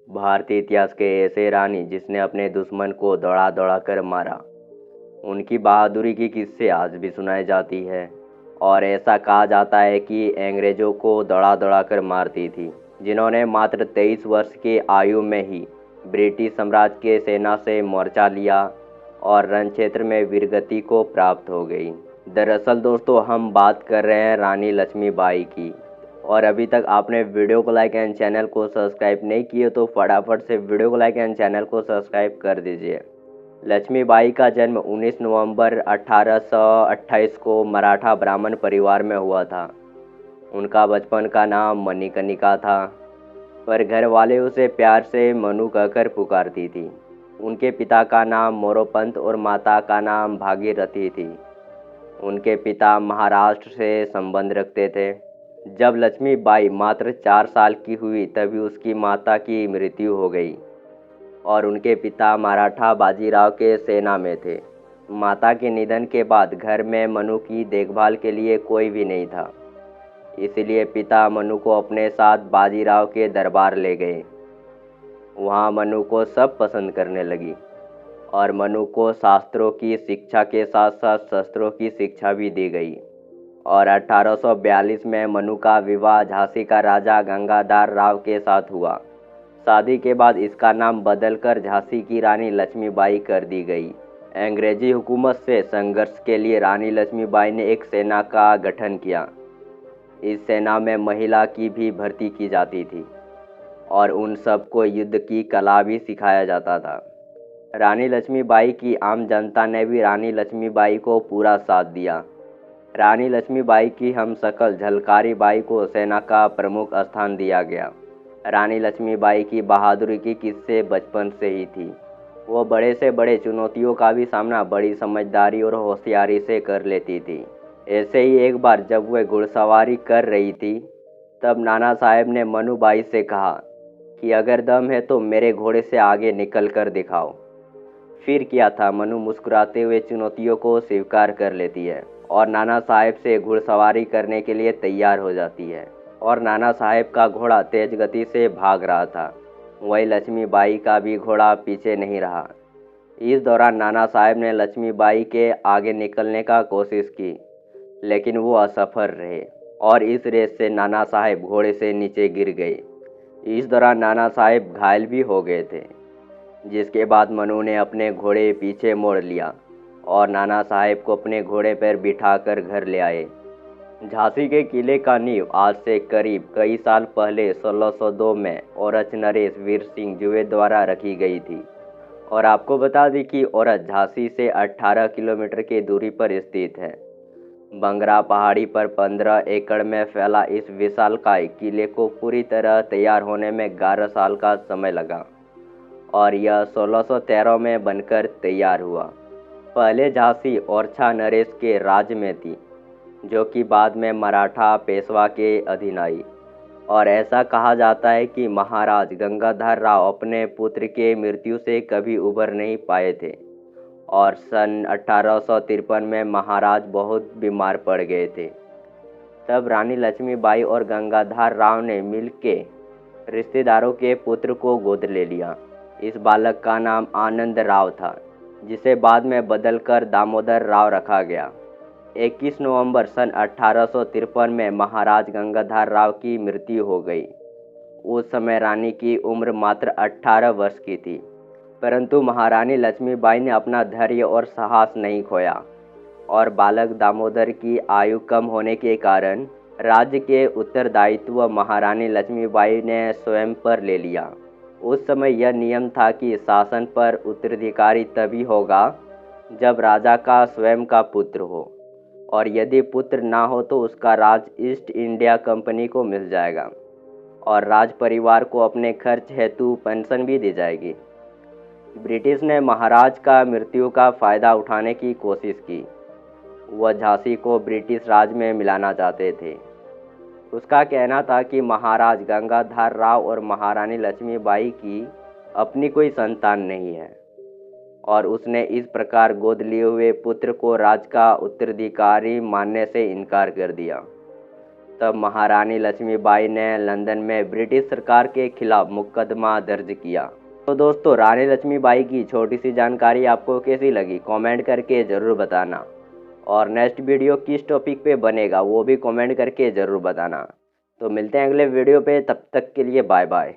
भारतीय इतिहास के ऐसे रानी जिसने अपने दुश्मन को दौड़ा दौड़ा कर मारा। उनकी बहादुरी की किस्से आज भी सुनाई जाती है और ऐसा कहा जाता है कि अंग्रेजों को दौड़ा दौड़ा कर मारती थी, जिन्होंने मात्र 23 वर्ष की आयु में ही ब्रिटिश साम्राज्य के सेना से मोर्चा लिया और रण क्षेत्र में वीरगति को प्राप्त हो गई। दरअसल दोस्तों, हम बात कर रहे हैं रानी लक्ष्मीबाई की। और अभी तक आपने वीडियो को लाइक एंड चैनल को सब्सक्राइब नहीं किए तो फटाफट से वीडियो को लाइक एंड चैनल को सब्सक्राइब कर दीजिए। लक्ष्मीबाई का जन्म 19 नवंबर 1828 को मराठा ब्राह्मण परिवार में हुआ था। उनका बचपन का नाम मणिकर्णिका था, पर घर वाले उसे प्यार से मनु कहकर पुकारती थी। उनके पिता का नाम मोरोपंत और माता का नाम भागीरथी थी। उनके पिता महाराष्ट्र से संबंध रखते थे। जब लक्ष्मीबाई मात्र 4 साल की हुई तभी उसकी माता की मृत्यु हो गई और उनके पिता मराठा बाजीराव के सेना में थे। माता के निधन के बाद घर में मनु की देखभाल के लिए कोई भी नहीं था, इसलिए पिता मनु को अपने साथ बाजीराव के दरबार ले गए। वहाँ मनु को सब पसंद करने लगी और मनु को शास्त्रों की शिक्षा के साथ साथ शस्त्रों की शिक्षा भी दी गई। और 1842 में मनु का विवाह झांसी का राजा गंगाधर राव के साथ हुआ। शादी के बाद इसका नाम बदलकर झांसी की रानी लक्ष्मीबाई कर दी गई। अंग्रेजी हुकूमत से संघर्ष के लिए रानी लक्ष्मीबाई ने एक सेना का गठन किया। इस सेना में महिला की भी भर्ती की जाती थी और उन सबको युद्ध की कला भी सिखाया जाता था। रानी लक्ष्मीबाई की आम जनता ने भी रानी लक्ष्मीबाई को पूरा साथ दिया। रानी लक्ष्मीबाई की हमशक्ल झलकारी बाई को सेना का प्रमुख स्थान दिया गया। रानी लक्ष्मीबाई की बहादुरी की किस्से बचपन से ही थी। वो बड़े से बड़े चुनौतियों का भी सामना बड़ी समझदारी और होशियारी से कर लेती थी। ऐसे ही एक बार जब वह घुड़सवारी कर रही थी, तब नाना साहब ने मनुबाई से कहा कि अगर दम है तो मेरे घोड़े से आगे निकल कर दिखाओ। फिर क्या था, मनु मुस्कुराते हुए चुनौतियों को स्वीकार कर लेती है और नाना साहब से घुड़सवारी करने के लिए तैयार हो जाती है। और नाना साहब का घोड़ा तेज गति से भाग रहा था, वही लक्ष्मीबाई का भी घोड़ा पीछे नहीं रहा। इस दौरान नाना साहब ने लक्ष्मीबाई के आगे निकलने का कोशिश की, लेकिन वो असफल रहे और इस रेस से नाना साहब घोड़े से नीचे गिर गए। इस दौरान नाना साहब घायल भी हो गए थे, जिसके बाद मनु ने अपने घोड़े पीछे मोड़ लिया और नाना साहब को अपने घोड़े पर बिठाकर घर ले आए। झांसी के किले का नींव आज से करीब कई साल पहले 1602 में औरच नरेश वीर सिंह जुवे द्वारा रखी गई थी। और आपको बता दें कि औरच झांसी से 18 किलोमीटर की दूरी पर स्थित है। बंगरा पहाड़ी पर 15 एकड़ में फैला इस विशालकाय किले को पूरी तरह तैयार होने में 11 साल का समय लगा और यह 1613 में बनकर तैयार हुआ। पहले झांसी ओरछा नरेश के राज्य में थी, जो कि बाद में मराठा पेशवा के अधीन आई। और ऐसा कहा जाता है कि महाराज गंगाधर राव अपने पुत्र के मृत्यु से कभी उबर नहीं पाए थे और सन 1853 में महाराज बहुत बीमार पड़ गए थे। तब रानी लक्ष्मीबाई और गंगाधर राव ने मिलकर रिश्तेदारों के पुत्र को गोद ले लिया। इस बालक का नाम आनंद राव था, जिसे बाद में बदलकर दामोदर राव रखा गया। 21 नवंबर सन 1853 में महाराज गंगाधर राव की मृत्यु हो गई। उस समय रानी की उम्र मात्र 18 वर्ष की थी, परंतु महारानी लक्ष्मीबाई ने अपना धैर्य और साहस नहीं खोया और बालक दामोदर की आयु कम होने के कारण राज्य के उत्तरदायित्व महारानी लक्ष्मीबाई ने स्वयं पर ले लिया। उस समय यह नियम था कि शासन पर उत्तराधिकारी तभी होगा जब राजा का स्वयं का पुत्र हो, और यदि पुत्र ना हो तो उसका राज ईस्ट इंडिया कंपनी को मिल जाएगा और राज परिवार को अपने खर्च हेतु पेंशन भी दी जाएगी। ब्रिटिश ने महाराज का मृत्यु का फायदा उठाने की कोशिश की। वह झांसी को ब्रिटिश राज में मिलाना चाहते थे। उसका कहना था कि महाराज गंगाधर राव और महारानी लक्ष्मीबाई की अपनी कोई संतान नहीं है और उसने इस प्रकार गोद लिए हुए पुत्र को राज का उत्तराधिकारी मानने से इनकार कर दिया। तब महारानी लक्ष्मीबाई ने लंदन में ब्रिटिश सरकार के खिलाफ मुकदमा दर्ज किया। तो दोस्तों, रानी लक्ष्मीबाई की छोटी सी जानकारी आपको कैसी लगी कमेंट करके ज़रूर बताना, और नेक्स्ट वीडियो किस टॉपिक पे बनेगा वो भी कमेंट करके ज़रूर बताना। तो मिलते हैं अगले वीडियो पे, तब तक के लिए बाय बाय।